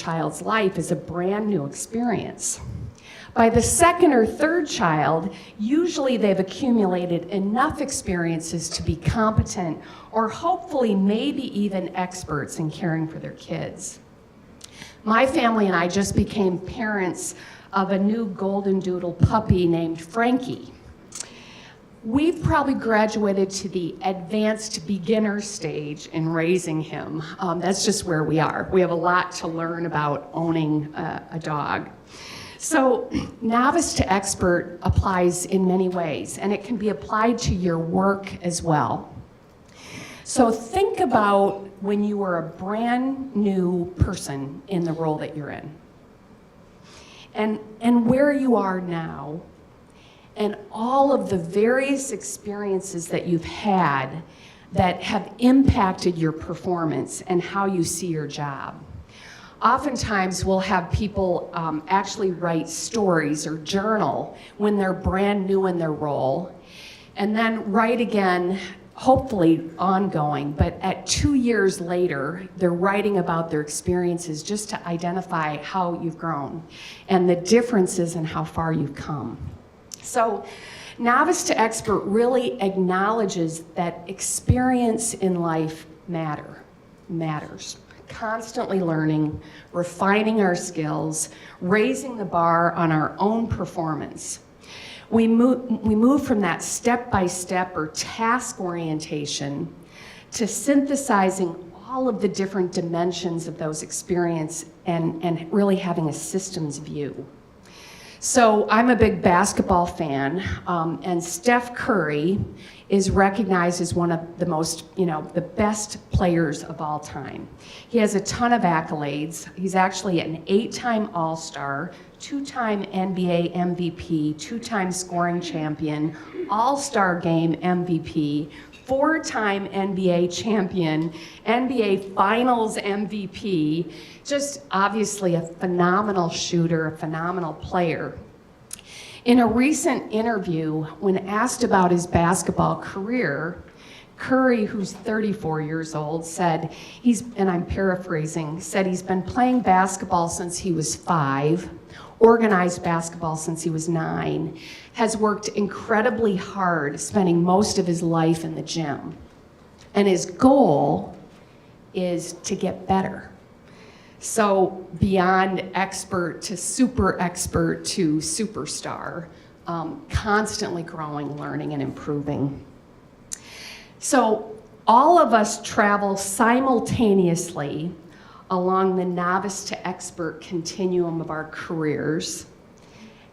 child's life is a brand new experience. By the second or third child, usually they've accumulated enough experiences to be competent or hopefully maybe even experts in caring for their kids. My family and I just became parents of a new golden doodle puppy named Frankie. We've probably graduated to the advanced beginner stage in raising him. That's just where we are. We have a lot to learn about owning a dog. So novice to expert applies in many ways, and it can be applied to your work as well. So think about when you were a brand new person in the role that you're in, and where you are now, and all of the various experiences that you've had that have impacted your performance and how you see your job. Oftentimes we'll have people actually write stories or journal when they're brand new in their role, and then write again, hopefully ongoing, but at 2 years later, they're writing about their experiences just to identify how you've grown and the differences in how far you've come. So novice to expert really acknowledges that experience in life matters. Constantly learning, refining our skills, raising the bar on our own performance. We move from that step-by-step or task orientation to synthesizing all of the different dimensions of those experiences and really having a systems view. So I'm a big basketball fan, and Steph Curry is recognized as one of the most, the best players of all time. He has a ton of accolades. He's actually an 8-time All-Star, 2-time NBA MVP, 2-time scoring champion, All-Star Game MVP, 4-time NBA champion, NBA Finals MVP, just obviously a phenomenal shooter, a phenomenal player. In a recent interview, when asked about his basketball career, Curry, who's 34 years old, said, and I'm paraphrasing, said he's been playing basketball since he was 5, organized basketball since he was 9, has worked incredibly hard, spending most of his life in the gym. And his goal is to get better. So beyond expert to super superstar, constantly growing, learning, and improving. So all of us travel simultaneously along the novice to expert continuum of our careers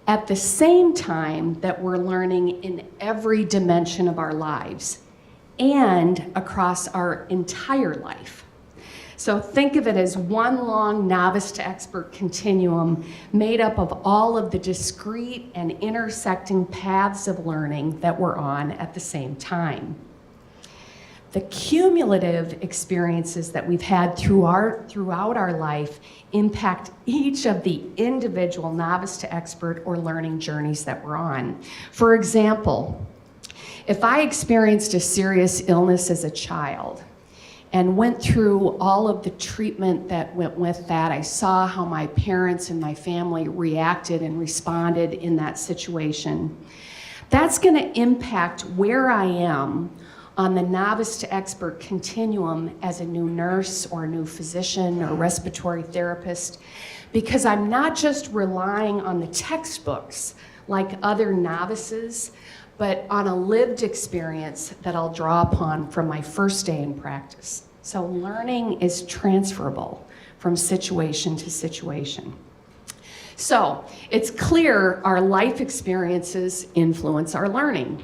at the same time that we're learning in every dimension of our lives and across our entire life. So think of it as one long novice to expert continuum made up of all of the discrete and intersecting paths of learning that we're on at the same time. The cumulative experiences that we've had throughout our life impact each of the individual novice to expert or learning journeys that we're on. For example, if I experienced a serious illness as a child and went through all of the treatment that went with that, I saw how my parents and my family reacted and responded in that situation. That's going to impact where I am on the novice to expert continuum as a new nurse or a new physician or respiratory therapist, because I'm not just relying on the textbooks like other novices, but on a lived experience that I'll draw upon from my first day in practice. So learning is transferable from situation to situation. So it's clear our life experiences influence our learning.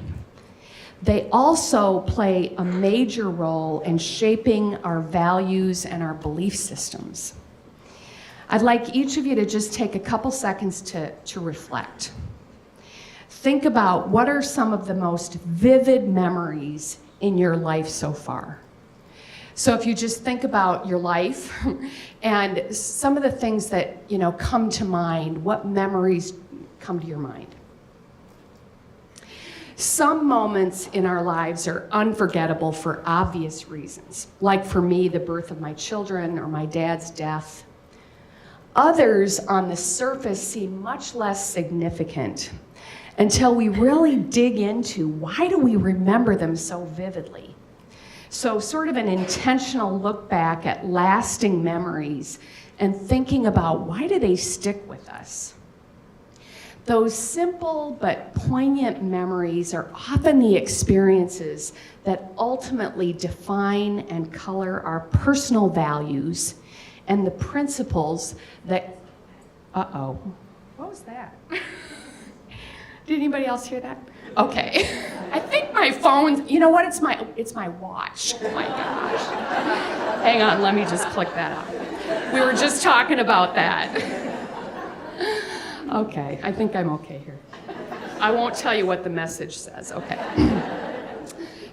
They also play a major role in shaping our values and our belief systems. I'd like each of you to just take a couple seconds to reflect. Think about what are some of the most vivid memories in your life so far. So if you just think about your life and some of the things that come to mind, what memories come to your mind? Some moments in our lives are unforgettable for obvious reasons, like for me, the birth of my children or my dad's death. Others on the surface seem much less significant until we really dig into why do we remember them so vividly. So sort of an intentional look back at lasting memories and thinking about why do they stick with us. Those simple but poignant memories are often the experiences that ultimately define and color our personal values and the principles that, what was that? Did anybody else hear that? Okay. I think my phone, you know what, it's my watch. Oh my gosh. Hang on, let me just click that up. We were just talking about that. Okay, I think I'm okay here. I won't tell you what the message says, okay.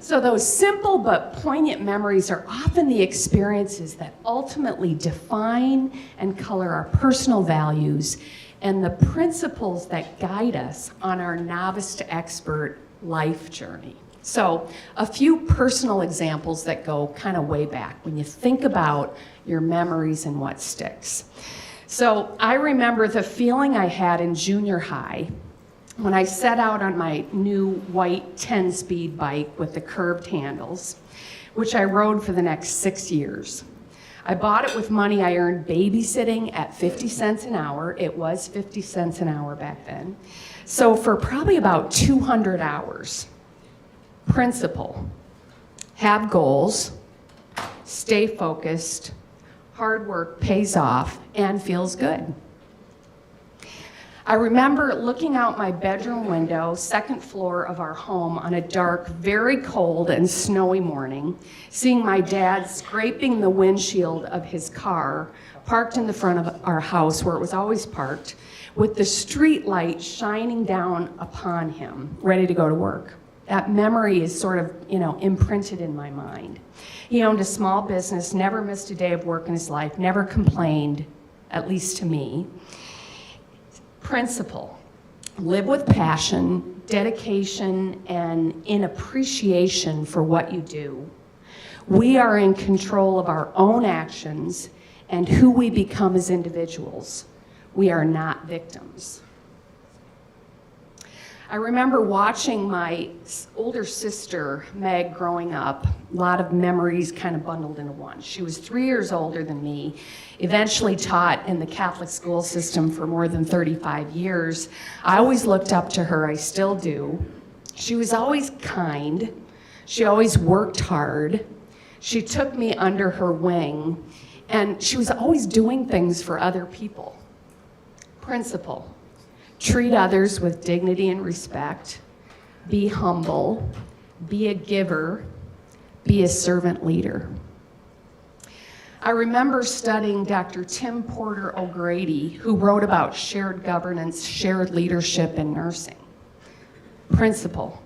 So those simple but poignant memories are often the experiences that ultimately define and color our personal values and the principles that guide us on our novice to expert life journey. So a few personal examples that go kind of way back when you think about your memories and what sticks. So I remember the feeling I had in junior high when I set out on my new white 10-speed bike with the curved handles, which I rode for the next 6 years. I bought it with money I earned babysitting at 50 cents an hour. It was 50 cents an hour back then. So for probably about 200 hours. Principle: have goals, stay focused, hard work pays off and feels good. I remember looking out my bedroom window, second floor of our home, on a dark, very cold and snowy morning, seeing my dad scraping the windshield of his car, parked in the front of our house where it was always parked, with the street light shining down upon him, ready to go to work. That memory is sort of, imprinted in my mind. He owned a small business, never missed a day of work in his life, never complained, at least to me. Principle: live with passion, dedication, and in appreciation for what you do. We are in control of our own actions and who we become as individuals. We are not victims. I remember watching my older sister, Meg, growing up. A lot of memories kind of bundled into one. She was 3 years older than me, eventually taught in the Catholic school system for more than 35 years. I always looked up to her, I still do. She was always kind. She always worked hard. She took me under her wing, and she was always doing things for other people. Principle: treat others with dignity and respect, be humble, be a giver, be a servant leader. I remember studying Dr. Tim Porter O'Grady, who wrote about shared governance, shared leadership in nursing. Principle: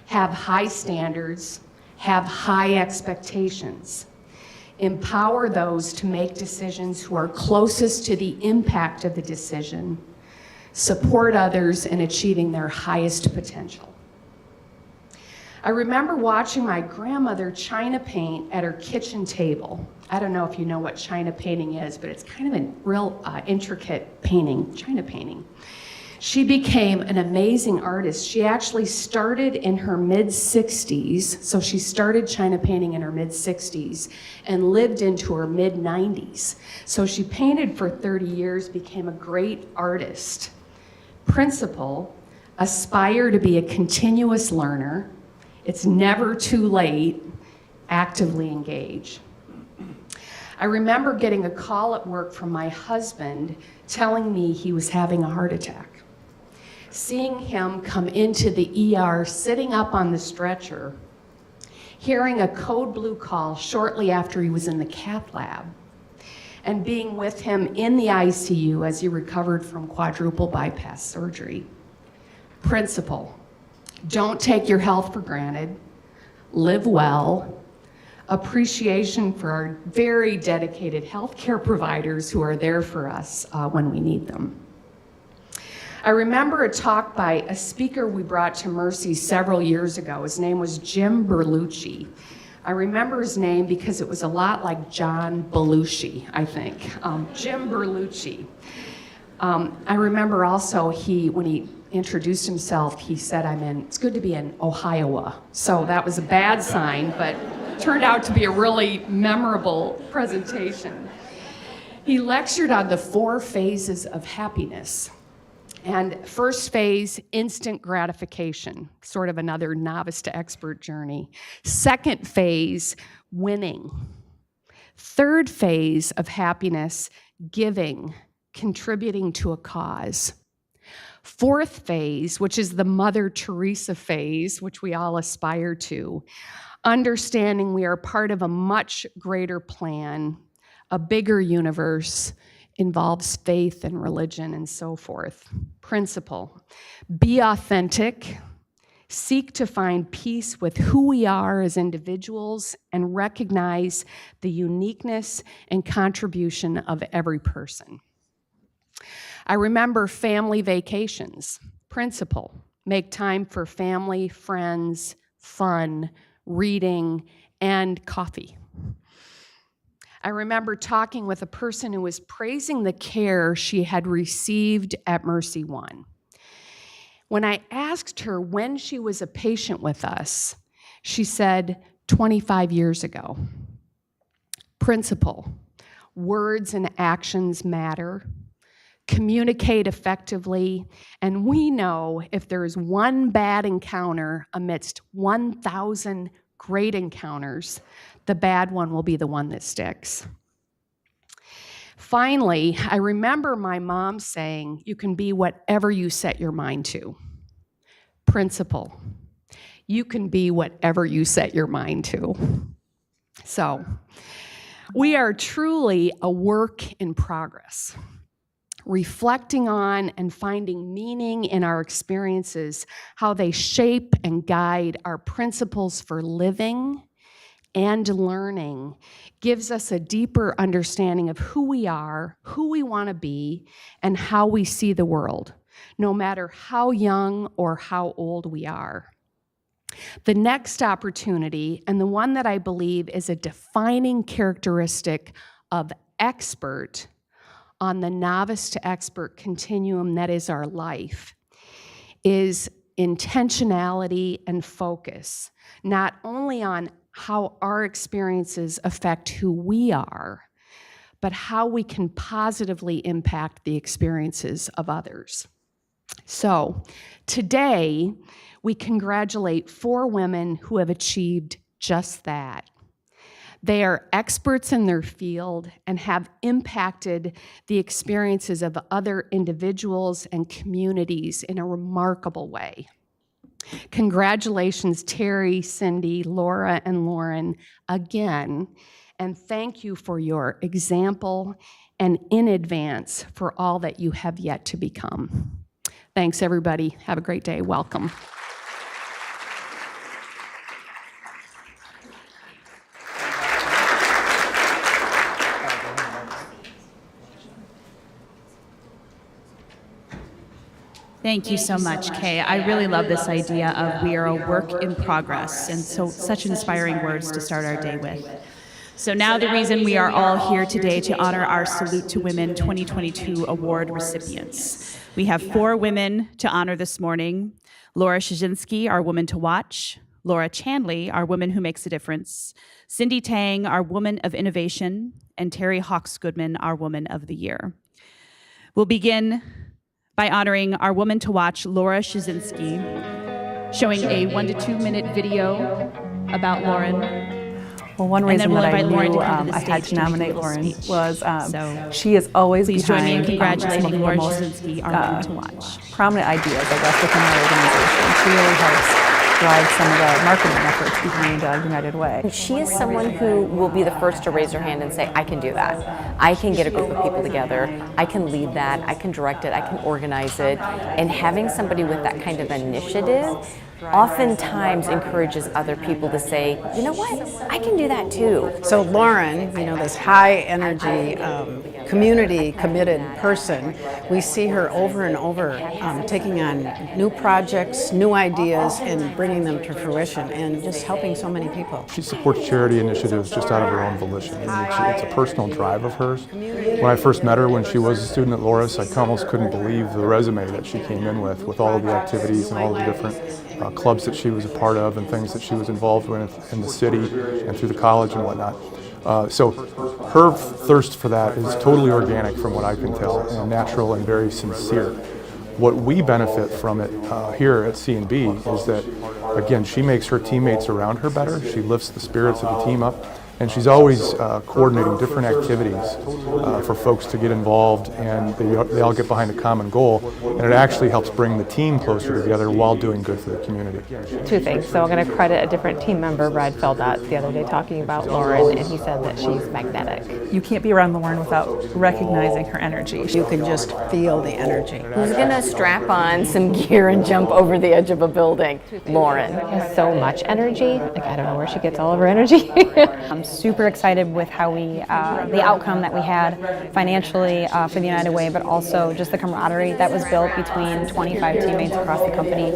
have high standards, have high expectations. Empower those to make decisions who are closest to the impact of the decision. Support others in achieving their highest potential. I remember watching my grandmother china paint at her kitchen table. I don't know if you know what china painting is, but it's kind of a real intricate painting, china painting. She became an amazing artist. She actually started in her mid-60s, so she started china painting in her mid-60s and lived into her mid-90s. So she painted for 30 years, became a great artist. Principle: aspire to be a continuous learner. It's never too late. Actively engage. I remember getting a call at work from my husband telling me he was having a heart attack. Seeing him come into the ER, sitting up on the stretcher, hearing a code blue call shortly after he was in the cath lab, and being with him in the ICU as he recovered from quadruple bypass surgery. Principle: don't take your health for granted, live well, appreciation for our very dedicated healthcare providers who are there for us when we need them. I remember a talk by a speaker we brought to Mercy several years ago. His name was Jim Berlucci. I remember his name because it was a lot like John Belushi, I think, Jim Berlucci. I remember also when he introduced himself, he said, it's good to be in Ohio. So that was a bad sign, but turned out to be a really memorable presentation. He lectured on the 4 phases of happiness. And first phase, instant gratification, sort of another novice to expert journey. Second phase, winning. Third phase of happiness, giving, contributing to a cause. Fourth phase, which is the Mother Teresa phase, which we all aspire to, understanding we are part of a much greater plan, a bigger universe, involves faith and religion and so forth. Principle, be authentic, seek to find peace with who we are as individuals, and recognize the uniqueness and contribution of every person. I remember family vacations. Principle, make time for family, friends, fun, reading, and coffee. I remember talking with a person who was praising the care she had received at Mercy One. When I asked her when she was a patient with us, she said 25 years ago. Principle, words and actions matter. Communicate effectively, and we know if there is one bad encounter amidst 1,000 great encounters, the bad one will be the one that sticks. Finally, I remember my mom saying, you can be whatever you set your mind to. Principle, you can be whatever you set your mind to. So, we are truly a work in progress, reflecting on and finding meaning in our experiences, how they shape and guide our principles for living and learning, gives us a deeper understanding of who we are, who we want to be, and how we see the world, no matter how young or how old we are. The next opportunity, and the one that I believe is a defining characteristic of expert on the novice to expert continuum that is our life, is intentionality and focus, not only on how our experiences affect who we are, but how we can positively impact the experiences of others. So today, we congratulate 4 women who have achieved just that. They are experts in their field and have impacted the experiences of other individuals and communities in a remarkable way. Congratulations, Terry, Cindy, Laura, and Lauren, again, and thank you for your example and in advance for all that you have yet to become. Thanks, everybody. Have a great day. Welcome. Thank you so much, Kay. I really love this idea of we are a work in progress, and so such inspiring words to start our day with. So now the reason we are all here today to honor our Salute to Women 2022 award recipients. We have 4 women to honor this morning. Laura Shazinski, our Woman to Watch. Laura Chanley, our Woman Who Makes a Difference. Cindy Tang, our Woman of Innovation. And Terry Hawks Goodman, our Woman of the Year. We'll begin by honoring our Woman to Watch, Laura Shazinski, showing a 1 to 2 minute video about Lauren. Well, one reason that I knew I had to nominate Lauren was she is always please join me in behind congratulating some Laura of the Shazinski, our Woman to Watch. prominent ideas, I guess, within our organization. She really helps drive some of the marketing efforts behind United Way. She is someone who will be the first to raise her hand and say, I can do that. I can get a group of people together. I can lead that. I can direct it. I can organize it. And having somebody with that kind of initiative oftentimes encourages other people to say, you know what, I can do that too. So Lauren, this high energy community committed person. We see her over and over taking on new projects, new ideas, and bringing them to fruition, and just helping so many people. She supports charity initiatives just out of her own volition. It's a personal drive of hers. When I first met her when she was a student at Loras, I almost couldn't believe the resume that she came in with all of the activities and all of the different clubs that she was a part of and things that she was involved with in the city and through the college and whatnot. So her thirst for that is totally organic from what I can tell, and natural and very sincere. What we benefit from it here at C&B is that, again, she makes her teammates around her better. She lifts the spirits of the team up. And she's always coordinating different activities for folks to get involved, and they all get behind a common goal, and it actually helps bring the team closer together while doing good for the community. Two things. So I'm going to credit a different team member, Brad Feldat, the other day talking about Lauren, and he said that she's magnetic. You can't be around Lauren without recognizing her energy. You can just feel the energy. Who's going to strap on some gear and jump over the edge of a building? Lauren. She has so much energy. Like, I don't know where she gets all of her energy. I'm super excited with how the outcome that we had financially for the United Way, but also just the camaraderie that was built between 25 teammates across the company.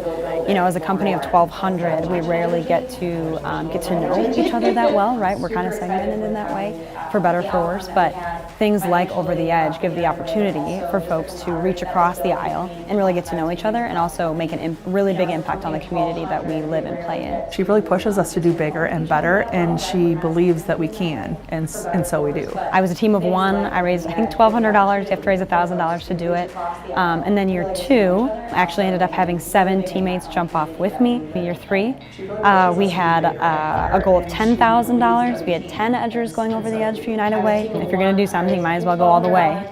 You know, as a company of 1,200, we rarely get to know each other that well, right? We're kind of segmented in that way, for better, for worse. But things like Over the Edge give the opportunity for folks to reach across the aisle and really get to know each other, and also make a really big impact on the community that we live and play in. She really pushes us to do bigger and better, and she believes that we can, and so we do. I was a team of one. I raised, I think, $1,200. You have to raise $1,000 to do it. And then year two, I actually ended up having 7 teammates jump off with me. Year three, we had a goal of $10,000. We had 10 edgers going over the edge for United Way. If you're going to do something, you might as well go all the way.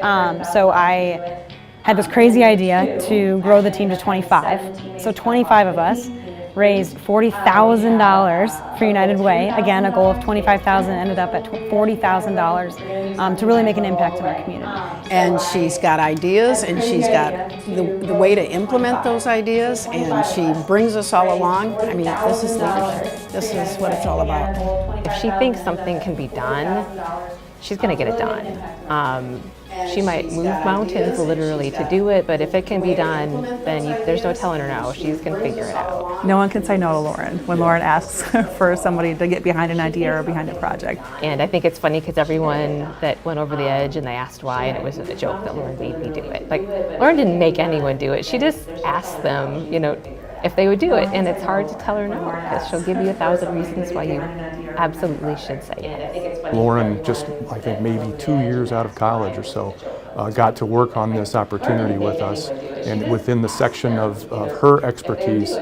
So I had this crazy idea to grow the team to 25. So 25 of us raised $40,000 for United Way. Again, a goal of $25,000 ended up at $40,000 to really make an impact in our community. And she's got ideas, and she's got the way to implement those ideas, and she brings us all along. I mean, this is leadership. This is what it's all about. If she thinks something can be done, she's going to get it done. She might move mountains literally to do it, but if it can be done, then there's no telling her no. She's going to figure it out. No one can say no to Lauren when Lauren asks for somebody to get behind an idea or behind a project. And I think it's funny because everyone that went over the edge and they asked why, and it was a joke that Lauren made me do it. Like, Lauren didn't make anyone do it. She just asked them, you know, if they would do it, and it's hard to tell her no because she'll give you 1,000 reasons why you absolutely should say yes. Lauren, just I think maybe 2 years out of college or so, got to work on this opportunity with us, and within the section of her expertise,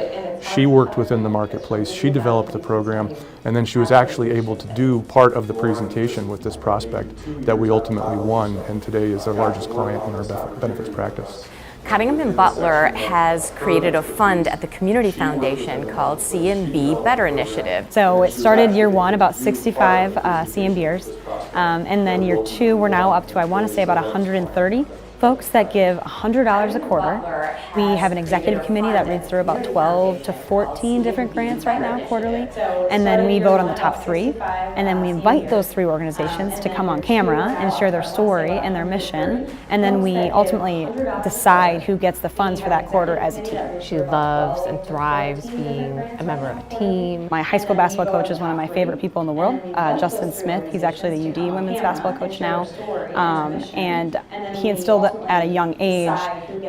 she worked within the marketplace, she developed the program, and then she was actually able to do part of the presentation with this prospect that we ultimately won, and today is our largest client in our benefits practice. Cottingham & Butler has created a fund at the Community Foundation called C&B Better Initiative. So it started year one, about 65 CMBers, and then year two, we're now up to, I want to say, about 130 folks that give $100 a quarter. We have an executive committee that reads through about 12 to 14 different grants right now quarterly, and then we vote on the top 3, and then we invite those 3 organizations to come on camera and share their story and their mission, and then we ultimately decide who gets the funds for that quarter as a team. She loves and thrives being a member of a team. My high school basketball coach is one of my favorite people in the world, Justin Smith. He's actually the UD women's basketball coach now, and he instilled at a young age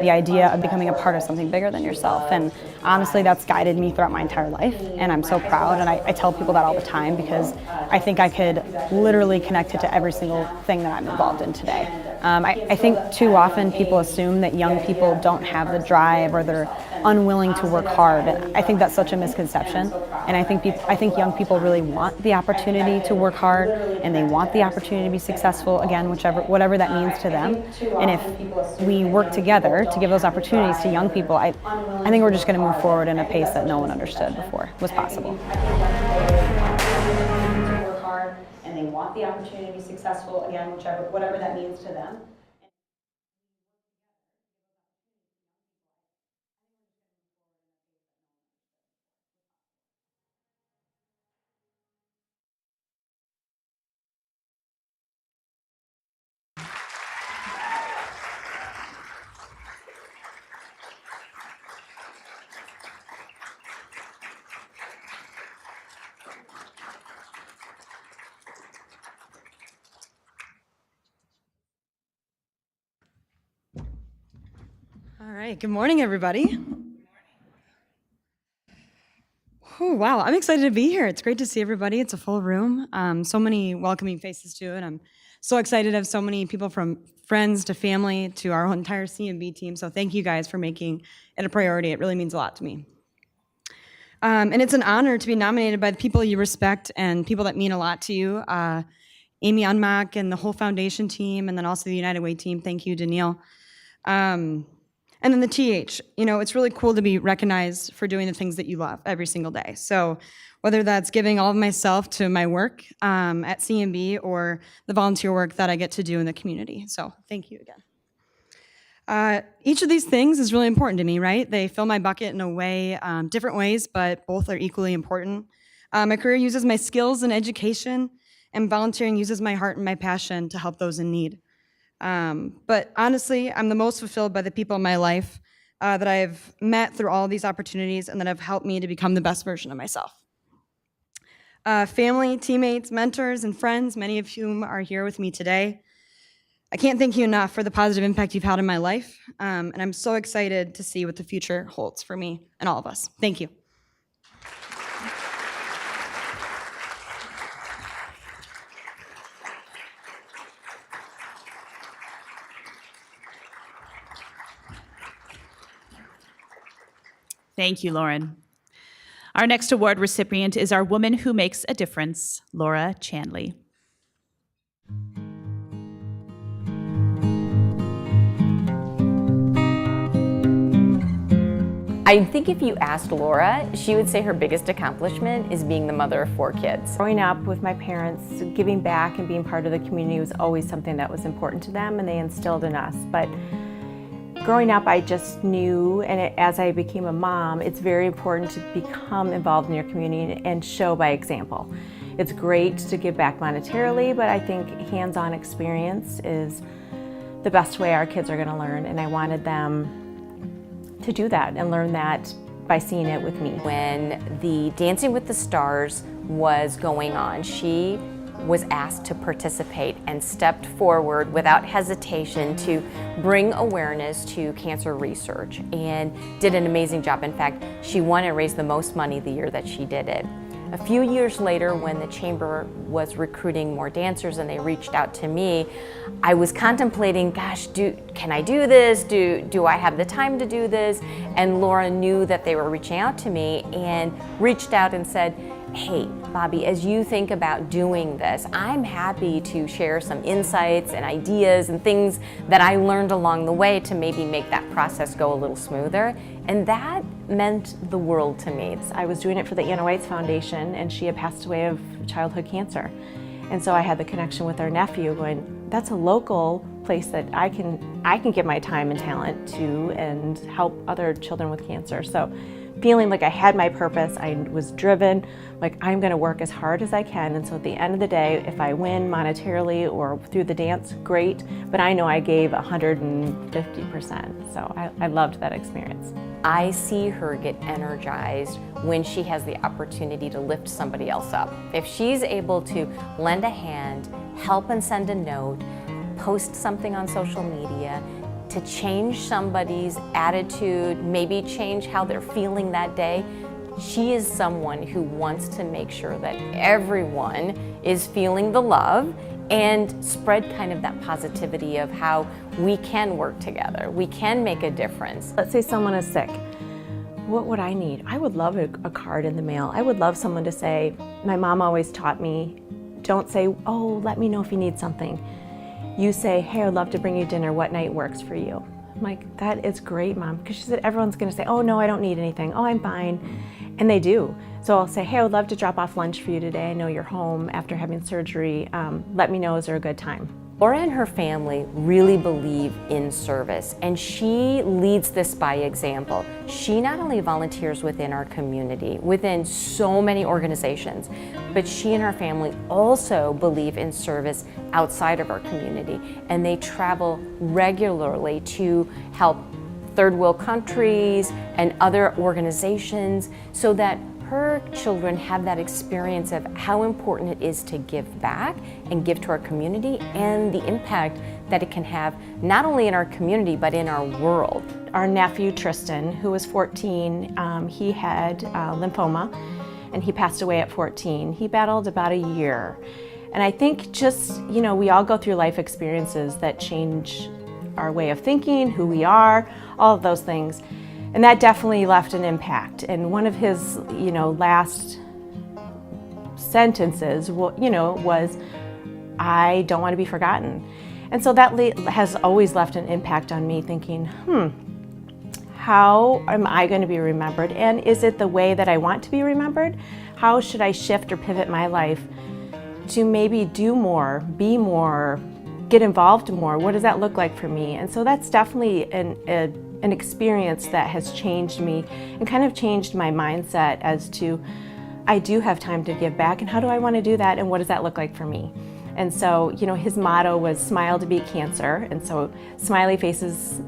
the idea of becoming a part of something bigger than yourself, and honestly that's guided me throughout my entire life, and I'm so proud, and I tell people that all the time because I think I could literally connect it to every single thing that I'm involved in today. I think too often people assume that young people don't have the drive or they're unwilling to work hard, and I think that's such a misconception, and I think young people really want the opportunity to work hard, and they want the opportunity to be successful, again, whatever that means to them. And if we work together to give those opportunities to young people, I think we're just going to move forward in a pace that no one understood before was possible. Work hard, and they want the opportunity to be successful, again, whatever that means to them. All right, good morning, everybody. Oh, wow, I'm excited to be here. It's great to see everybody. It's a full room. So many welcoming faces to it. I'm so excited to have so many people from friends to family to our whole entire C&B team. So thank you guys for making it a priority. It really means a lot to me. And it's an honor to be nominated by the people you respect and people that mean a lot to you. Amy Unmack and the whole foundation team, and then also the United Way team. Thank you, Danielle. And then the TH, it's really cool to be recognized for doing the things that you love every single day. So whether that's giving all of myself to my work at C&B or the volunteer work that I get to do in the community. So thank you again. Each of these things is really important to me, right? They fill my bucket in a way, different ways, but both are equally important. My career uses my skills and education, and volunteering uses my heart and my passion to help those in need. But honestly, I'm the most fulfilled by the people in my life that I've met through all of these opportunities and that have helped me to become the best version of myself. Family, teammates, mentors, and friends, many of whom are here with me today. I can't thank you enough for the positive impact you've had in my life, and I'm so excited to see what the future holds for me and all of us. Thank you. Thank you, Lauren. Our next award recipient is our Woman Who Makes a Difference, Laura Chanley. I think if you asked Laura, she would say her biggest accomplishment is being the mother of 4 kids. Growing up with my parents, giving back and being part of the community was always something that was important to them, and they instilled in us. But growing up, I just knew, and as I became a mom, it's very important to become involved in your community and show by example. It's great to give back monetarily, but I think hands-on experience is the best way our kids are going to learn, and I wanted them to do that and learn that by seeing it with me. When the Dancing with the Stars was going on, she was asked to participate and stepped forward without hesitation to bring awareness to cancer research and did an amazing job. In fact, she won and raised the most money the year that she did it. A few years later, when the chamber was recruiting more dancers and they reached out to me, I was contemplating, gosh, can I do this? Do I have the time to do this? And Laura knew that they were reaching out to me and reached out and said, hey, Bobby, as you think about doing this, I'm happy to share some insights and ideas and things that I learned along the way to maybe make that process go a little smoother. And that meant the world to me. I was doing it for the Anna White's Foundation, and she had passed away of childhood cancer. And so I had the connection with our nephew going, that's a local place that I can give my time and talent to and help other children with cancer. So feeling like I had my purpose, I was driven, like I'm gonna work as hard as I can, and so at the end of the day, if I win monetarily or through the dance, great, but I know I gave 150%, so I loved that experience. I see her get energized when she has the opportunity to lift somebody else up. If she's able to lend a hand, help and send a note, post something on social media, to change somebody's attitude, maybe change how they're feeling that day, she is someone who wants to make sure that everyone is feeling the love and spread kind of that positivity of how we can work together, we can make a difference. Let's say someone is sick. What would I need? I would love a card in the mail. I would love someone to say, my mom always taught me, don't say, oh, let me know if you need something. You say, hey, I'd love to bring you dinner, what night works for you? I'm like, that is great, Mom, because she said everyone's gonna say, oh no, I don't need anything, oh, I'm fine, and they do. So I'll say, hey, I would love to drop off lunch for you today, I know you're home after having surgery, let me know, is there a good time? Laura and her family really believe in service, and she leads this by example. She not only volunteers within our community, within so many organizations, but she and her family also believe in service outside of our community, and they travel regularly to help third world countries and other organizations so that her children have that experience of how important it is to give back and give to our community and the impact that it can have not only in our community, but in our world. Our nephew Tristan, who was 14, he had lymphoma, and he passed away at 14. He battled about a year. And I think just, we all go through life experiences that change our way of thinking, who we are, all of those things. And that definitely left an impact. And one of his, last sentences, was, "I don't want to be forgotten." And so that has always left an impact on me, thinking, how am I going to be remembered? And is it the way that I want to be remembered? How should I shift or pivot my life to maybe do more, be more, get involved more? What does that look like for me? And so that's definitely an experience that has changed me and kind of changed my mindset as to, I do have time to give back, and how do I want to do that, and what does that look like for me? And so, his motto was "Smile to beat cancer," and so smiley faces,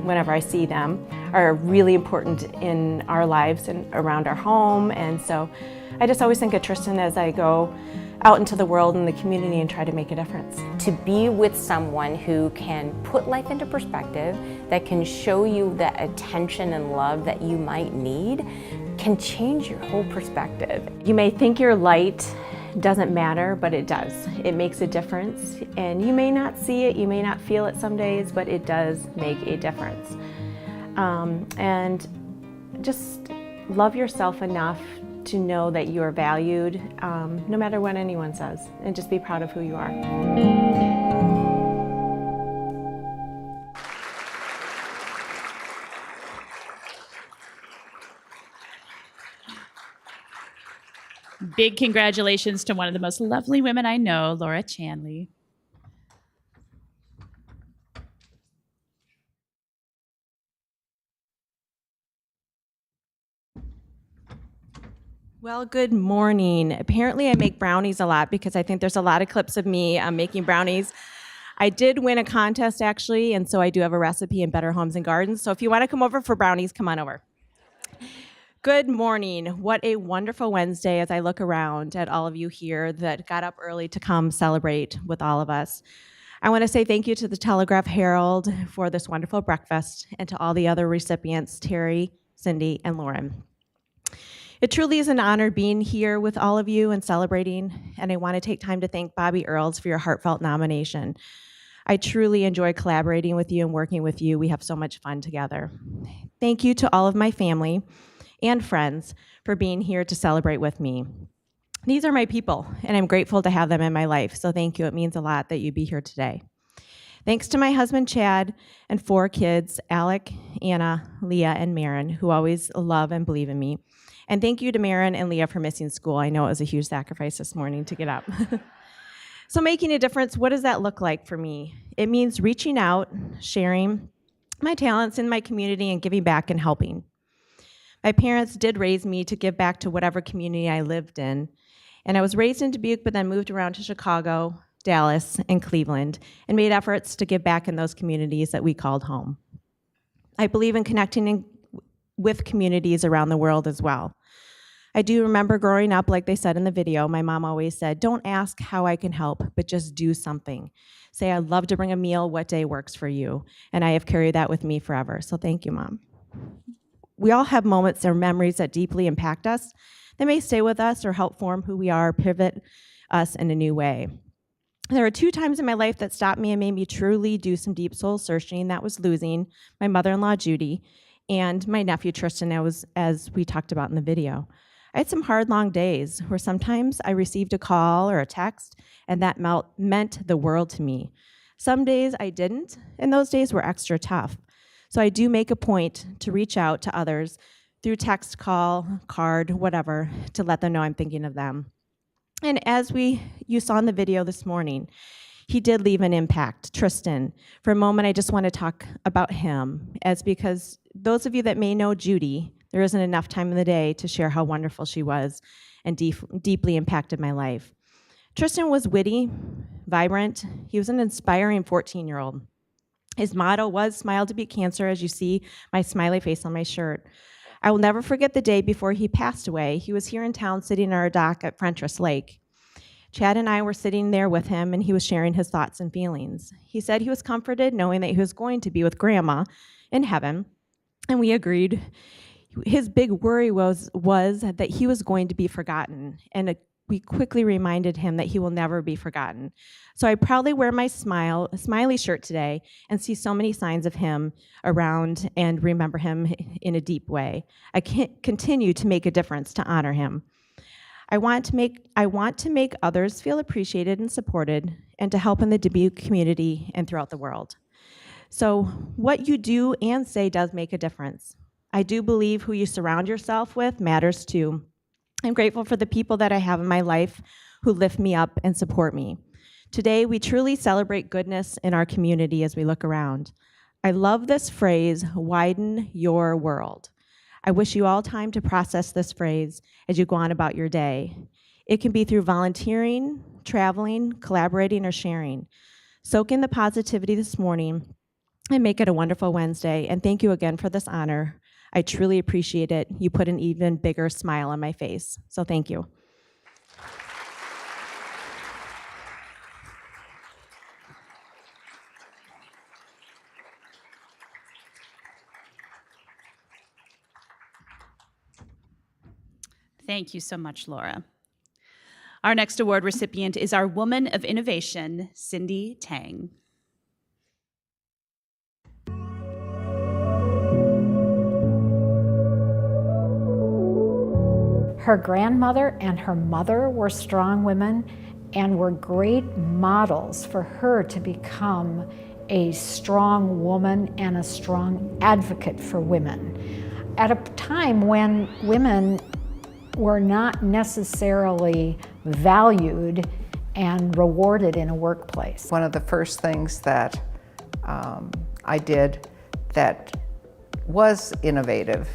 whenever I see them, are really important in our lives and around our home. And so I just always think of Tristan as I go out into the world and the community and try to make a difference. To be with someone who can put life into perspective, that can show you the attention and love that you might need, can change your whole perspective. You may think your light doesn't matter, but it does. It makes a difference, and you may not see it, you may not feel it some days, but it does make a difference. And just love yourself enough to know that you are valued, no matter what anyone says, and just be proud of who you are. Big congratulations to one of the most lovely women I know, Laura Chanley. Well, good morning. Apparently I make brownies a lot because I think there's a lot of clips of me making brownies. I did win a contest actually, and so I do have a recipe in Better Homes and Gardens. So if you want to come over for brownies, come on over. Good morning. What a wonderful Wednesday as I look around at all of you here that got up early to come celebrate with all of us. I want to say thank you to the Telegraph Herald for this wonderful breakfast, and to all the other recipients, Terry, Cindy, and Lauren. It truly is an honor being here with all of you and celebrating, and I want to take time to thank Bobby Earls for your heartfelt nomination. I truly enjoy collaborating with you and working with you. We have so much fun together. Thank you to all of my family and friends for being here to celebrate with me. These are my people, and I'm grateful to have them in my life, so thank you. It means a lot that you be here today. Thanks to my husband, Chad, and 4 kids, Alec, Anna, Leah, and Marin, who always love and believe in me. And thank you to Marin and Leah for missing school. I know it was a huge sacrifice this morning to get up. So making a difference, what does that look like for me? It means reaching out, sharing my talents in my community, and giving back and helping. My parents did raise me to give back to whatever community I lived in. And I was raised in Dubuque, but then moved around to Chicago, Dallas, and Cleveland, and made efforts to give back in those communities that we called home. I believe in connecting with communities around the world as well. I do remember growing up, like they said in the video, my mom always said, "Don't ask how I can help, but just do something. Say, I'd love to bring a meal, what day works for you?" And I have carried that with me forever, so thank you, Mom. We all have moments or memories that deeply impact us. They may stay with us or help form who we are, pivot us in a new way. There are 2 times in my life that stopped me and made me truly do some deep soul searching. That was losing my mother-in-law, Judy, and my nephew, Tristan, as we talked about in the video. I had some hard, long days where sometimes I received a call or a text, and that meant the world to me. Some days I didn't, and those days were extra tough. So I do make a point to reach out to others through text, call, card, whatever, to let them know I'm thinking of them. And as you saw in the video this morning, he did leave an impact, Tristan. For a moment, I just want to talk about him, because those of you that may know Judy, there isn't enough time in the day to share how wonderful she was and deeply impacted my life. Tristan was witty, vibrant. He was an inspiring 14-year-old. His motto was "Smile to beat cancer," as you see my smiley face on my shirt. I will never forget the day before he passed away. He was here in town sitting on our dock at Frentress Lake. Chad and I were sitting there with him, and he was sharing his thoughts and feelings. He said he was comforted knowing that he was going to be with Grandma in heaven, and we agreed. His big worry was that he was going to be forgotten, and we quickly reminded him that he will never be forgotten. So I proudly wear my smiley shirt today and see so many signs of him around and remember him in a deep way. I can't continue to make a difference to honor him. I want to make others feel appreciated and supported, and to help in the Dubuque community and throughout the world. So what you do and say does make a difference. I do believe who you surround yourself with matters too. I'm grateful for the people that I have in my life who lift me up and support me. Today, we truly celebrate goodness in our community as we look around. I love this phrase, widen your world. I wish you all time to process this phrase as you go on about your day. It can be through volunteering, traveling, collaborating, or sharing. Soak in the positivity this morning and make it a wonderful Wednesday. And thank you again for this honor. I truly appreciate it. You put an even bigger smile on my face. So thank you. Thank you so much, Laura. Our next award recipient is our Woman of Innovation, Cindy Tang. Her grandmother and her mother were strong women and were great models for her to become a strong woman and a strong advocate for women. At a time when women were not necessarily valued and rewarded in a workplace. One of the first things that I did that was innovative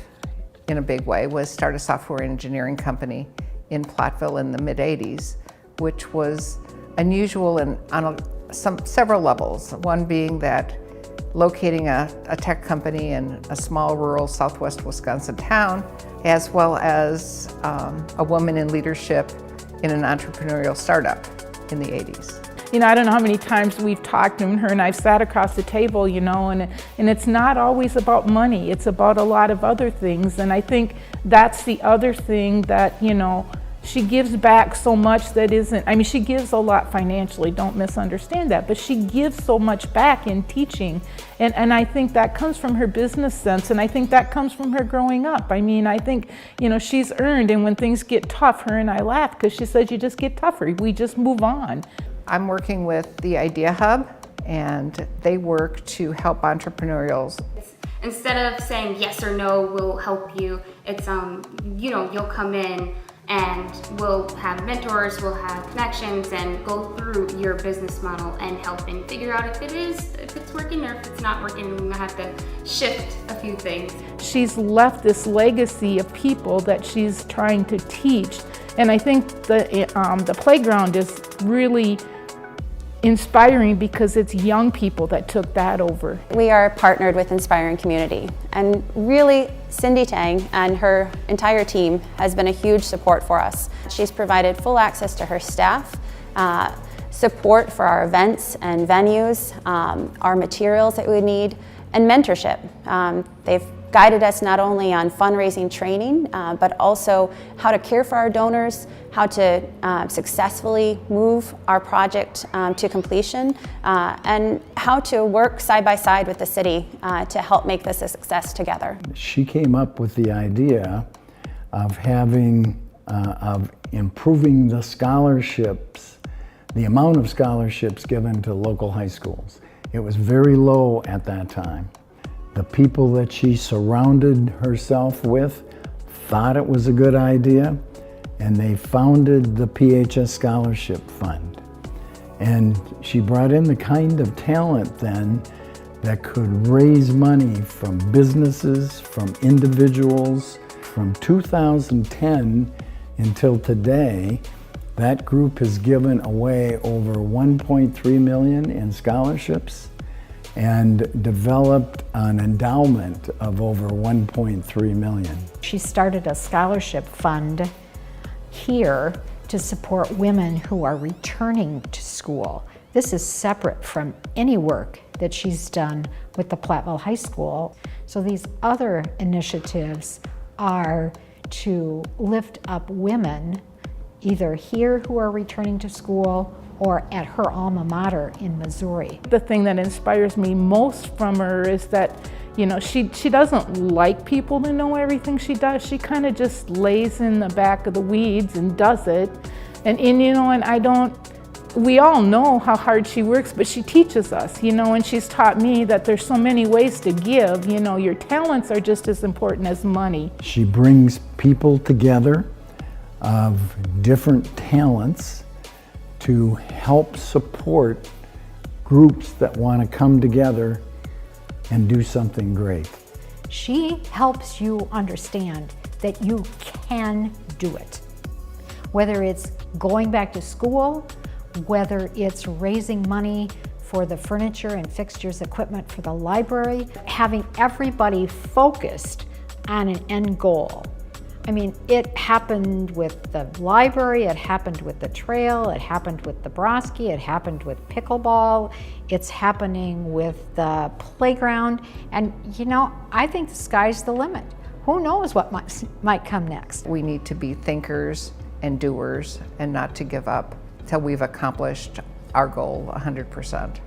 in a big way was start a software engineering company in Platteville in the mid-'80s, which was unusual on several levels. One being that locating a tech company in a small rural southwest Wisconsin town, as well as a woman in leadership in an entrepreneurial startup in the 80s. You know, I don't know how many times we've talked to her and I've sat across the table, you know, and it's not always about money. It's about a lot of other things. And I think that's the other thing that, you know, she gives back so much that isn't, I mean, she gives a lot financially, don't misunderstand that, but she gives so much back in teaching. And I think that comes from her business sense, and I think that comes from her growing up. I mean, I think, you know, she's earned, and when things get tough, her and I laugh because she says you just get tougher, we just move on. I'm working with the Idea Hub, and they work to help entrepreneurials. Instead of saying yes or no, we'll help you, it's, you know, you'll come in and we'll have mentors, we'll have connections, and go through your business model and help and figure out if it's working or if it's not working. We're gonna have to shift a few things. She's left this legacy of people that she's trying to teach, and I think the playground is really inspiring because it's young people that took that over. We are partnered with Inspiring Community, and really Cindy Tang and her entire team has been a huge support for us. She's provided full access to her staff, support for our events and venues, our materials that we need, and mentorship. They've guided us not only on fundraising training, but also how to care for our donors, how to successfully move our project to completion, and how to work side by side with the city to help make this a success together. She came up with the idea of of improving the scholarships, the amount of scholarships given to local high schools. It was very low at that time. The people that she surrounded herself with thought it was a good idea, and they founded the PHS Scholarship Fund. And she brought in the kind of talent then that could raise money from businesses, from individuals. From 2010 until today, that group has given away over $1.3 million in scholarships and developed an endowment of over $1.3 million. She started a scholarship fund here to support women who are returning to school. This is separate from any work that she's done with the Platteville High School. So these other initiatives are to lift up women either here who are returning to school or at her alma mater in Missouri. The thing that inspires me most from her is that, you know, she doesn't like people to know everything she does. She kind of just lays in the back of the weeds and does it. And you know, and we all know how hard she works, but she teaches us, you know, and she's taught me that there's so many ways to give. You know, your talents are just as important as money. She brings people together of different talents to help support groups that want to come together and do something great. She helps you understand that you can do it. Whether it's going back to school, whether it's raising money for the furniture and fixtures, equipment for the library, having everybody focused on an end goal. I mean, it happened with the library, it happened with the trail, it happened with the Broski, it happened with pickleball, it's happening with the playground, and you know, I think the sky's the limit. Who knows what might come next? We need to be thinkers and doers and not to give up till we've accomplished our goal 100%.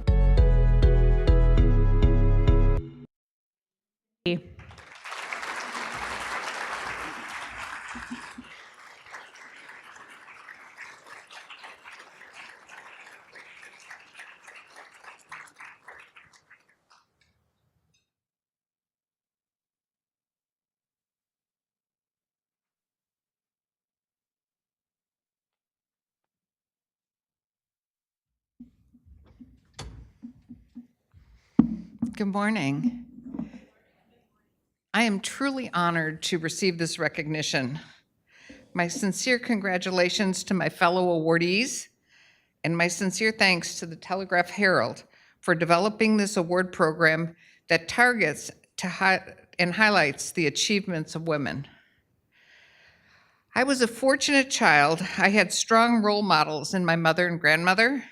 Good morning. I am truly honored to receive this recognition. My sincere congratulations to my fellow awardees, and my sincere thanks to the Telegraph Herald for developing this award program that targets and highlights the achievements of women. I was a fortunate child. I had strong role models in my mother and grandmother.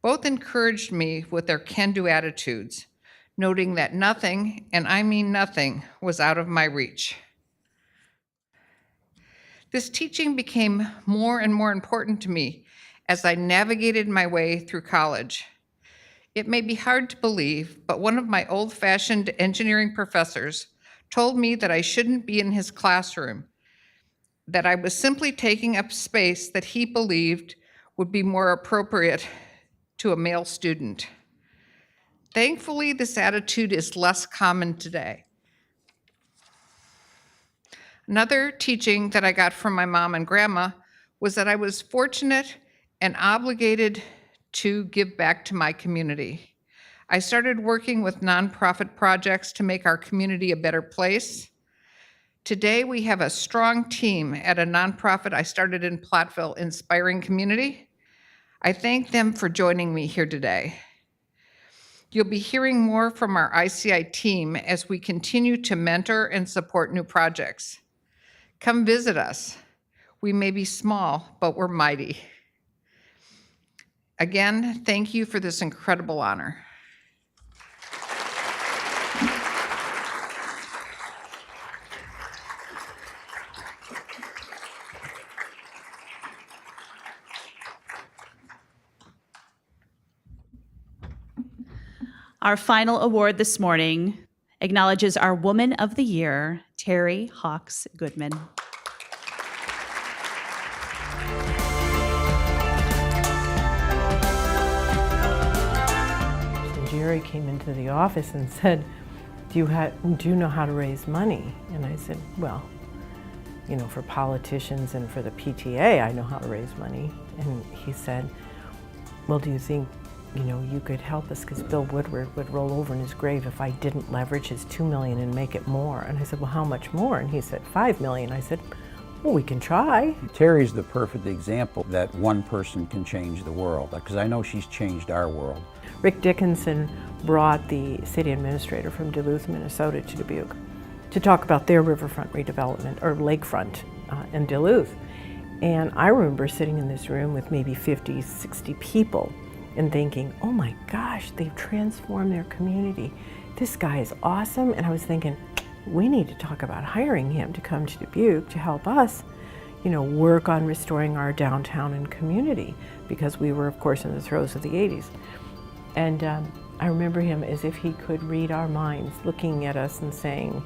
Both encouraged me with their can-do attitudes, noting that nothing, and I mean nothing, was out of my reach. This teaching became more and more important to me as I navigated my way through college. It may be hard to believe, but one of my old-fashioned engineering professors told me that I shouldn't be in his classroom, that I was simply taking up space that he believed would be more appropriate to a male student. Thankfully, this attitude is less common today. Another teaching that I got from my mom and grandma was that I was fortunate and obligated to give back to my community. I started working with nonprofit projects to make our community a better place. Today, we have a strong team at a nonprofit I started in Platteville, Inspiring Community. I thank them for joining me here today. You'll be hearing more from our ICI team as we continue to mentor and support new projects. Come visit us. We may be small, but we're mighty. Again, thank you for this incredible honor. Our final award this morning acknowledges our Woman of the Year, Terry Hawks Goodman. Jerry came into the office and said, do you know how to raise money? And I said, well, you know, for politicians and for the PTA, I know how to raise money. And he said, well, do you think, you know, you could help us, because Bill Woodward would roll over in his grave if I didn't leverage his $2 million and make it more. And I said, well, how much more? And he said, $5 million. I said, well, we can try. Terry's the perfect example that one person can change the world, because I know she's changed our world. Rick Dickinson brought the city administrator from Duluth, Minnesota to Dubuque to talk about their riverfront redevelopment, or lakefront in Duluth. And I remember sitting in this room with maybe 50, 60 people and thinking, oh my gosh, they've transformed their community. This guy is awesome. And I was thinking, we need to talk about hiring him to come to Dubuque to help us, you know, work on restoring our downtown and community, because we were, of course, in the throes of the 80s. And I remember him as if he could read our minds, looking at us and saying,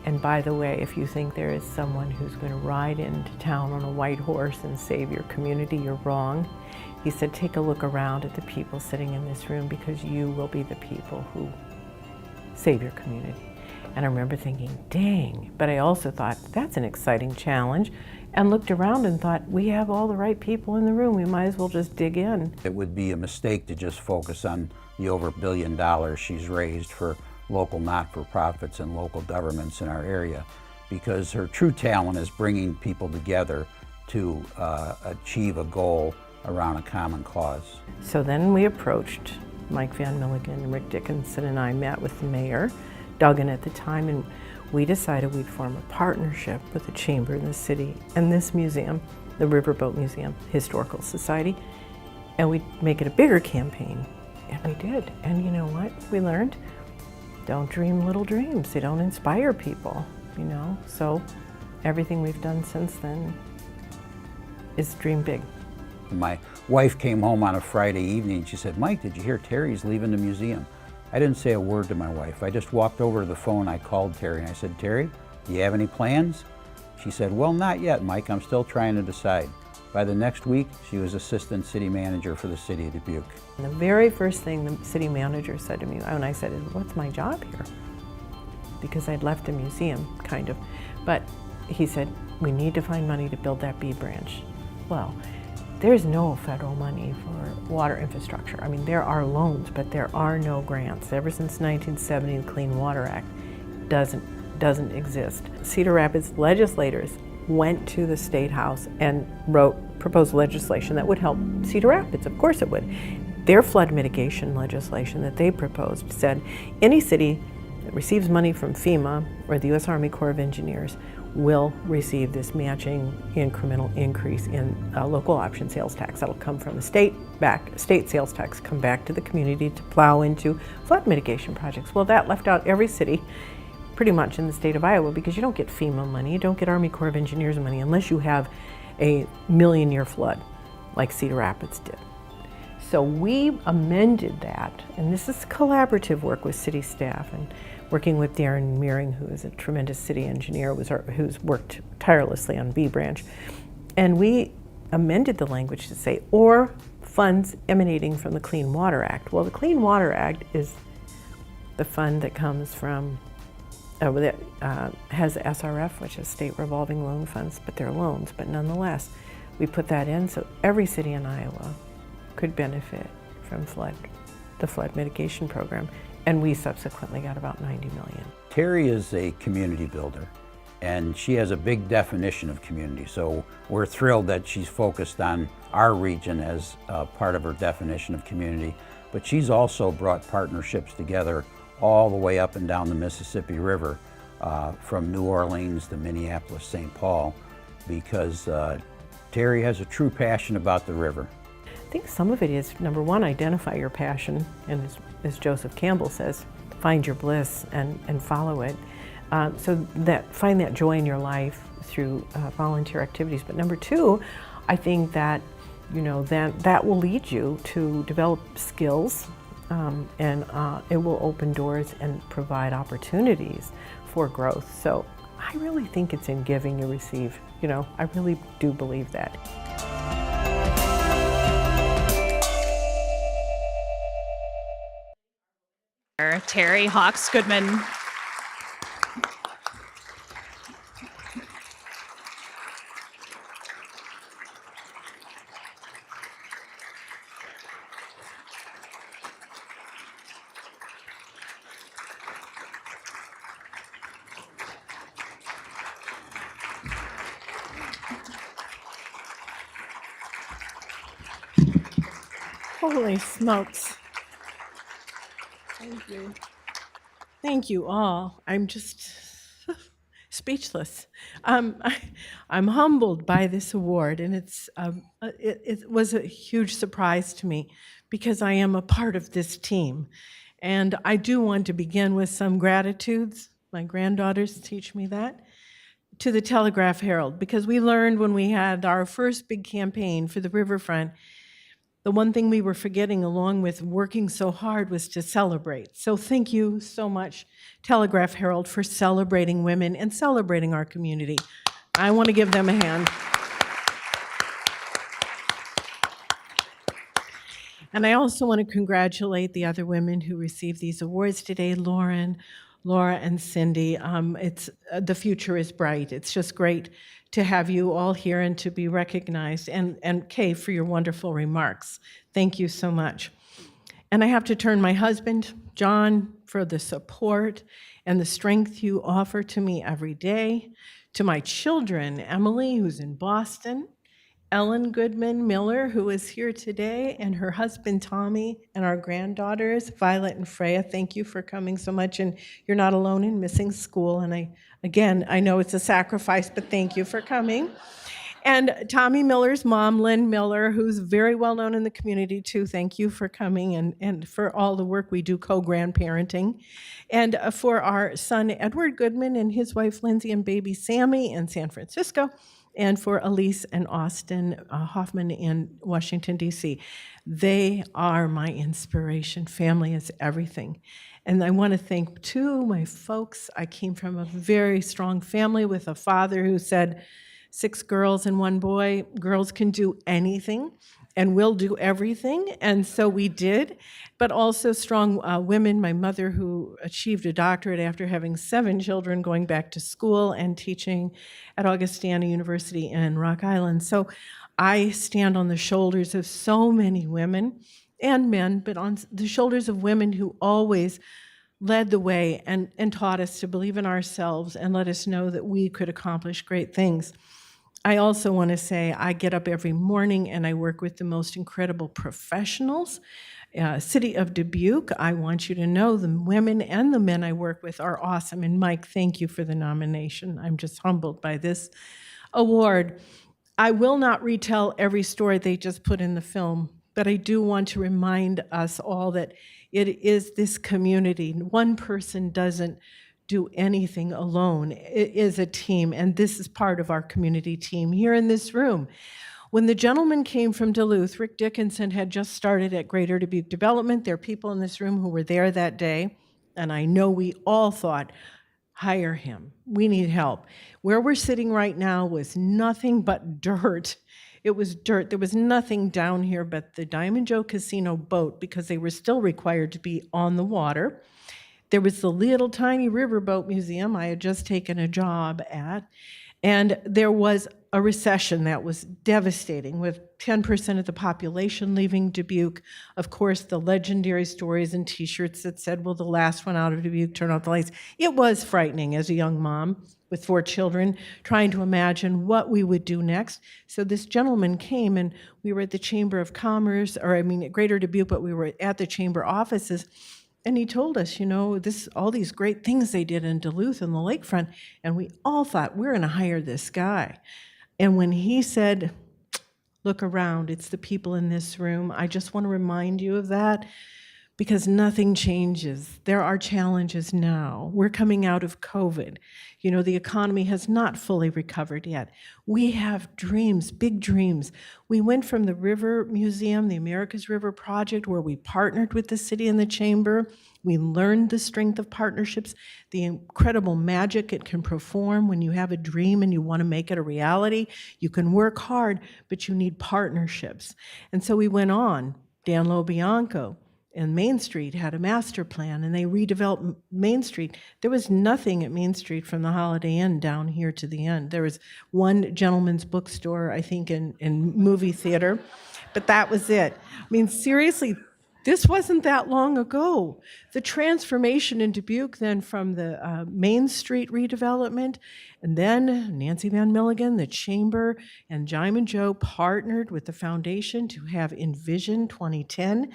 and by the way, if you think there is someone who's going to ride into town on a white horse and save your community, you're wrong. He said, take a look around at the people sitting in this room, because you will be the people who save your community. And I remember thinking, dang, but I also thought, that's an exciting challenge, and looked around and thought, we have all the right people in the room, we might as well just dig in. It would be a mistake to just focus on the over $1 billion she's raised for local not-for-profits and local governments in our area, because her true talent is bringing people together to achieve a goal around a common cause. So then we approached Mike Van Milligan, Rick Dickinson, and I met with the mayor, Duggan at the time, and we decided we'd form a partnership with the chamber in the city and this museum, the Riverboat Museum Historical Society, and we'd make it a bigger campaign. And we did. And you know what we learned? Don't dream little dreams. They don't inspire people, you know? So everything we've done since then is dream big. My wife came home on a Friday evening and she said, Mike, did you hear Terry's leaving the museum? I didn't say a word to my wife. I just walked over to the phone, I called Terry and I said, Terry, do you have any plans? She said, well, not yet, Mike, I'm still trying to decide. By the next week, she was assistant city manager for the city of Dubuque. And the very first thing the city manager said to me when I said, what's my job here? Because I'd left the museum, kind of. But he said, we need to find money to build that B branch. Well, there's no federal money for water infrastructure. I mean, there are loans, but there are no grants. Ever since 1970, the Clean Water Act doesn't exist. Cedar Rapids legislators went to the State House and proposed legislation that would help Cedar Rapids. Of course it would. Their flood mitigation legislation that they proposed said any city that receives money from FEMA or the U.S. Army Corps of Engineers will receive this matching incremental increase in local option sales tax. That'll come from the state sales tax, come back to the community to plow into flood mitigation projects. Well, that left out every city pretty much in the state of Iowa, because you don't get FEMA money, you don't get Army Corps of Engineers money unless you have a million-year flood like Cedar Rapids did. So we amended that, and this is collaborative work with city staff and working with Darren Meering, who is a tremendous city engineer, who's worked tirelessly on B branch. And we amended the language to say, or funds emanating from the Clean Water Act. Well, the Clean Water Act is the fund that comes from that has SRF, which is state revolving loan funds, but they're loans. But nonetheless, we put that in so every city in Iowa could benefit from the flood mitigation program, and we subsequently got about $90 million. Terry is a community builder, and she has a big definition of community. So we're thrilled that she's focused on our region as part of her definition of community. But she's also brought partnerships together all the way up and down the Mississippi River, from New Orleans to Minneapolis, St. Paul, because Terry has a true passion about the river. I think some of it is, number one, identify your passion, and as Joseph Campbell says, find your bliss and follow it. So find that joy in your life through volunteer activities. But number two, I think that that will lead you to develop skills, and it will open doors and provide opportunities for growth. So I really think it's in giving you receive. I really do believe that. Terry Hawks Goodman. Holy smokes. Thank you. Thank you all. I'm just speechless. I'm humbled by this award, and it was a huge surprise to me because I am a part of this team. And I do want to begin with some gratitudes. My granddaughters teach me that. To the Telegraph Herald, because we learned when we had our first big campaign for the riverfront, the one thing we were forgetting along with working so hard was to celebrate. So thank you so much, Telegraph Herald, for celebrating women and celebrating our community. I want to give them a hand. And I also want to congratulate the other women who received these awards today, Lauren, Laura, and Cindy. The future is bright. It's just great to have you all here and to be recognized. And Kay, for your wonderful remarks. Thank you so much. And I have to turn my husband, John, for the support and the strength you offer to me every day. To my children, Emily, who's in Boston, Ellen Goodman Miller, who is here today, and her husband, Tommy, and our granddaughters, Violet and Freya. Thank you for coming so much, and you're not alone in missing school. And I know it's a sacrifice, but thank you for coming. And Tommy Miller's mom, Lynn Miller, who's very well known in the community too. Thank you for coming and for all the work we do co-grandparenting. And for our son, Edward Goodman, and his wife, Lindsay, and baby Sammy in San Francisco. And for Elise and Austin Hoffman in Washington, D.C. They are my inspiration. Family is everything. And I want to thank, too, my folks. I came from a very strong family with a father who said, 6 girls and 1 boy. Girls can do anything and will do everything. And so we did. But also strong women. My mother, who achieved a doctorate after having 7 children, going back to school and teaching at Augustana University in Rock Island. So I stand on the shoulders of so many women and men, but on the shoulders of women who always led the way and taught us to believe in ourselves and let us know that we could accomplish great things. I also want to say I get up every morning and I work with the most incredible professionals. City of Dubuque, I want you to know the women and the men I work with are awesome. And Mike, thank you for the nomination. I'm just humbled by this award. I will not retell every story they just put in the film, but I do want to remind us all that it is this community. One person doesn't do anything alone. It is a team, and this is part of our community team here in this room. When the gentleman came from Duluth, Rick Dickinson had just started at Greater Dubuque Development. There are people in this room who were there that day, and I know we all thought, hire him. We need help. Where we're sitting right now was nothing but dirt. It was dirt. There was nothing down here but the Diamond Joe Casino boat because they were still required to be on the water. There was the little tiny riverboat museum I had just taken a job at, and there was a recession that was devastating with 10% of the population leaving Dubuque. Of course, the legendary stories and t-shirts that said, will the last one out of Dubuque turn out the lights? It was frightening as a young mom with 4 children, trying to imagine what we would do next. So this gentleman came, and we were at the Chamber of Commerce, at Greater Dubuque, but we were at the Chamber offices. And he told us, all these great things they did in Duluth and the lakefront, and we all thought, we're going to hire this guy. And when he said, look around, it's the people in this room, I just want to remind you of that because nothing changes. There are challenges now. We're coming out of COVID. The economy has not fully recovered yet. We have dreams, big dreams. We went from the River Museum, the America's River Project, where we partnered with the city and the chamber. We learned the strength of partnerships, the incredible magic it can perform when you have a dream and you want to make it a reality. You can work hard, but you need partnerships. And so we went on. Dan LoBianco and Main Street had a master plan, and they redeveloped Main Street. There was nothing at Main Street from the Holiday Inn down here to the end. There was one gentleman's bookstore, I think, in movie theater, but that was it. Seriously, this wasn't that long ago. The transformation in Dubuque then from the Main Street redevelopment, and then Nancy Van Milligan, the Chamber, and Jime and Joe partnered with the foundation to have Envision 2010.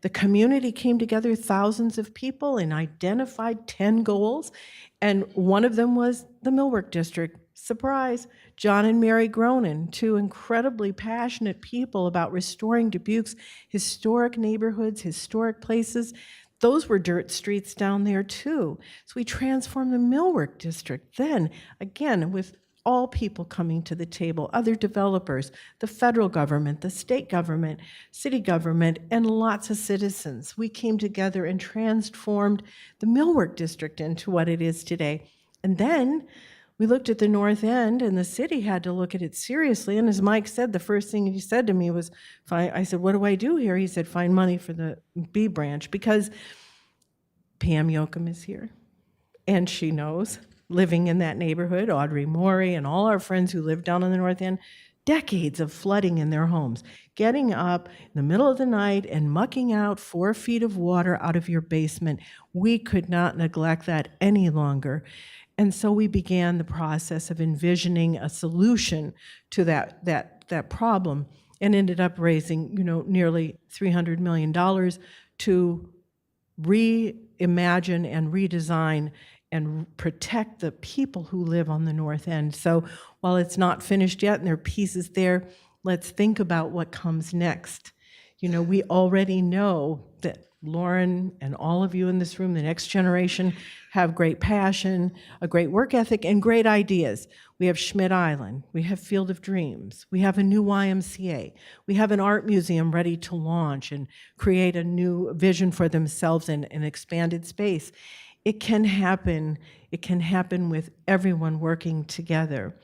The community came together, thousands of people, and identified 10 goals. And one of them was the Millwork District. Surprise, John and Mary Gronin, two incredibly passionate people about restoring Dubuque's historic neighborhoods, historic places. Those were dirt streets down there too. So we transformed the Millwork District. Then, again, with all people coming to the table, other developers, the federal government, the state government, city government, and lots of citizens. We came together and transformed the Millwork District into what it is today. And then we looked at the North End, and the city had to look at it seriously. And as Mike said, the first thing he said to me was, I said, what do I do here? He said, find money for the B branch, because Pam Yoakum is here, and she knows, living in that neighborhood, Audrey Morey and all our friends who live down on the North End, decades of flooding in their homes, getting up in the middle of the night and mucking out 4 feet of water out of your basement. We could not neglect that any longer. And so we began the process of envisioning a solution to that problem, and ended up raising, nearly $300 million to reimagine and redesign and protect the people who live on the North End. So while it's not finished yet and there are pieces there, let's think about what comes next. We already know that Lauren and all of you in this room, the next generation, have great passion, a great work ethic, and great ideas. We have Schmidt Island, we have Field of Dreams, we have a new YMCA, we have an art museum ready to launch and create a new vision for themselves in an expanded space. It can happen. It can happen with everyone working together.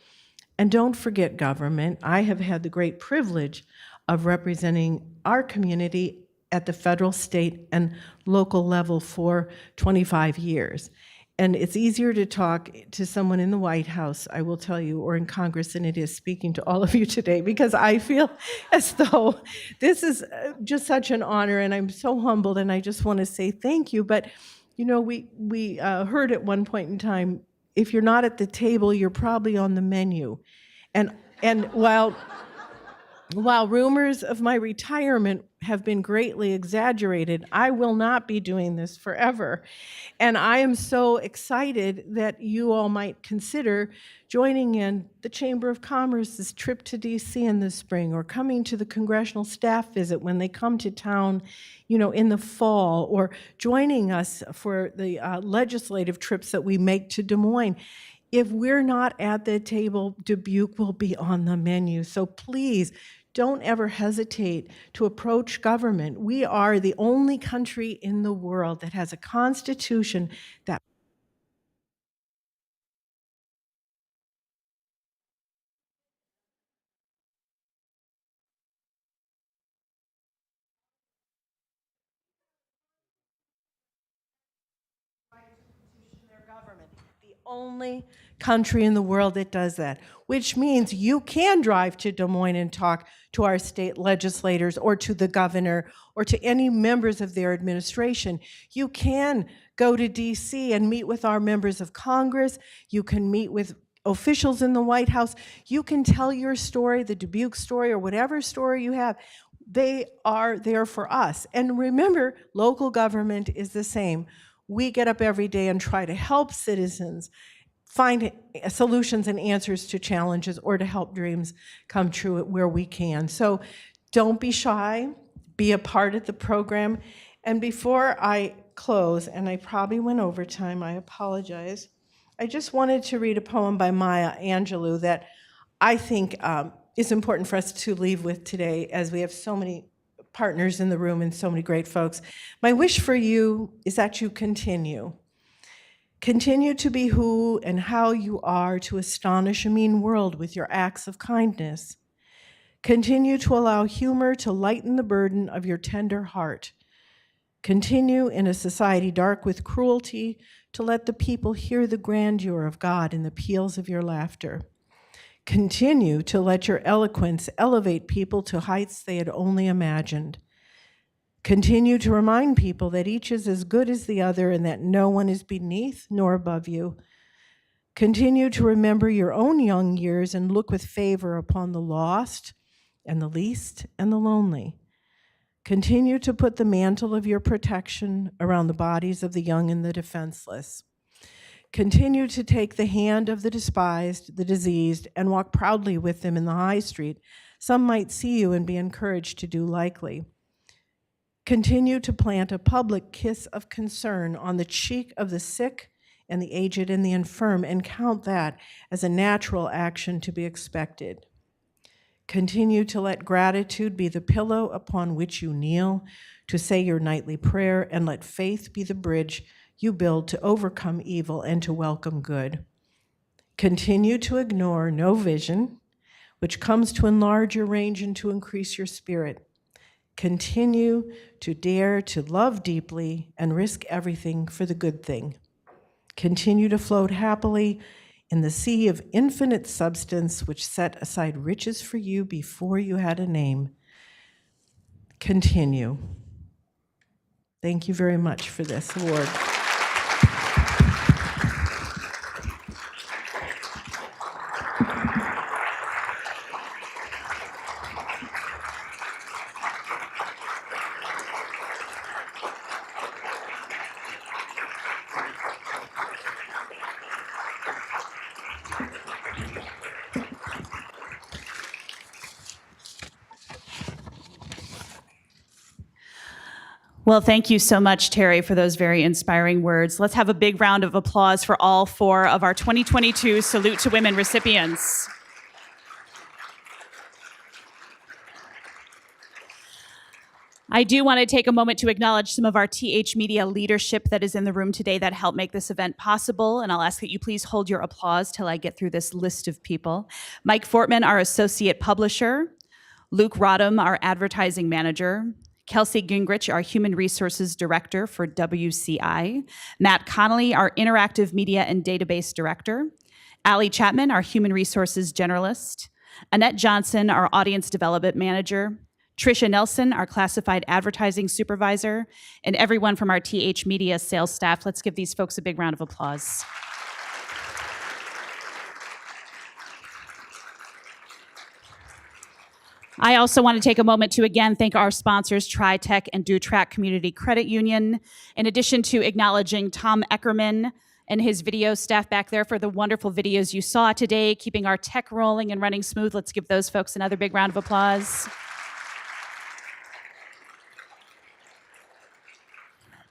And don't forget government. I have had the great privilege of representing our community at the federal, state, and local level for 25 years. And it's easier to talk to someone in the White House, I will tell you, or in Congress than it is speaking to all of you today, because I feel as though this is just such an honor, and I'm so humbled, and I just want to say thank you. But we heard at one point in time, if you're not at the table, you're probably on the menu. And while rumors of my retirement have been greatly exaggerated, I will not be doing this forever. And I am so excited that you all might consider joining in the Chamber of Commerce's trip to DC in the spring, or coming to the congressional staff visit when they come to town, in the fall, or joining us for the legislative trips that we make to Des Moines. If we're not at the table, Dubuque will be on the menu. So please, don't ever hesitate to approach government. We are the only country in the world that has a constitution that only country in the world that does that, which means you can drive to Des Moines and talk to our state legislators, or to the governor, or to any members of their administration. You can go to DC and meet with our members of Congress. You can meet with officials in the White House. You can tell your story, the Dubuque story, or whatever story you have. They are there for us. And remember, local government is the same. We get up every day and try to help citizens find solutions and answers to challenges, or to help dreams come true where we can. So don't be shy, be a part of the program. And before I close, and I probably went over time, I apologize, I just wanted to read a poem by Maya Angelou that I think is important for us to leave with today, as we have so many partners in the room and so many great folks. My wish for you is that you continue to be who and how you are, to astonish a mean world with your acts of kindness. Continue to allow humor to lighten the burden of your tender heart. Continue in a society dark with cruelty to let the people hear the grandeur of God in the peals of your laughter. Continue to let your eloquence elevate people to heights they had only imagined. Continue to remind people that each is as good as the other, and that no one is beneath nor above you. Continue to remember your own young years and look with favor upon the lost and the least and the lonely. Continue to put the mantle of your protection around the bodies of the young and the defenseless. Continue to take the hand of the despised, the diseased, and walk proudly with them in the high street. Some might see you and be encouraged to do likely. Continue to plant a public kiss of concern on the cheek of the sick and the aged and the infirm, and count that as a natural action to be expected. Continue to let gratitude be the pillow upon which you kneel to say your nightly prayer, and let faith be the bridge you build to overcome evil and to welcome good. Continue to ignore no vision, which comes to enlarge your range and to increase your spirit. Continue to dare to love deeply and risk everything for the good thing. Continue to float happily in the sea of infinite substance which set aside riches for you before you had a name. Continue. Thank you very much for this award. Well, thank you so much, Terry, for those very inspiring words. Let's have a big round of applause for all 4 of our 2022 Salute to Women recipients. I do want to take a moment to acknowledge some of our TH Media leadership that is in the room today that helped make this event possible, and I'll ask that you please hold your applause till I get through this list of people. Mike Fortman, our associate publisher, Luke Rodham, our advertising manager, Kelsey Gingrich, our Human Resources Director for WCI, Matt Connolly, our Interactive Media and Database Director, Allie Chapman, our Human Resources Generalist, Annette Johnson, our Audience Development Manager, Tricia Nelson, our Classified Advertising Supervisor, and everyone from our TH Media sales staff. Let's give these folks a big round of applause. I also want to take a moment to again thank our sponsors, TriTech and DoTrack Community Credit Union, in addition to acknowledging Tom Eckerman and his video staff back there for the wonderful videos you saw today, keeping our tech rolling and running smooth. Let's give those folks another big round of applause.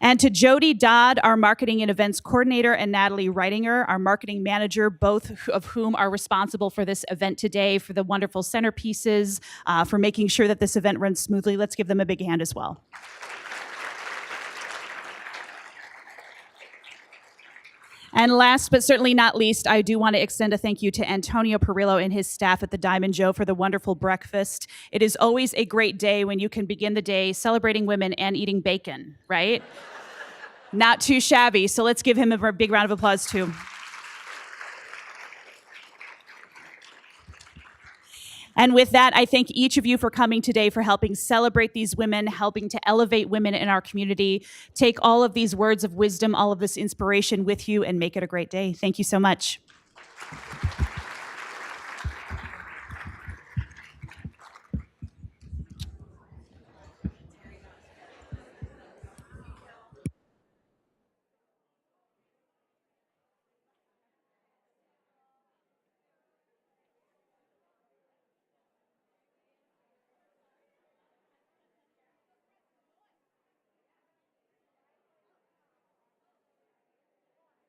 And to Jody Dodd, our Marketing and Events Coordinator, and Natalie Reitinger, our Marketing Manager, both of whom are responsible for this event today, for the wonderful centerpieces, for making sure that this event runs smoothly. Let's give them a big hand as well. And last but certainly not least, I do want to extend a thank you to Antonio Perillo and his staff at the Diamond Joe for the wonderful breakfast. It is always a great day when you can begin the day celebrating women and eating bacon, right? Not too shabby, so let's give him a big round of applause too. And with that, I thank each of you for coming today, for helping celebrate these women, helping to elevate women in our community. Take all of these words of wisdom, all of this inspiration with you, and make it a great day. Thank you so much.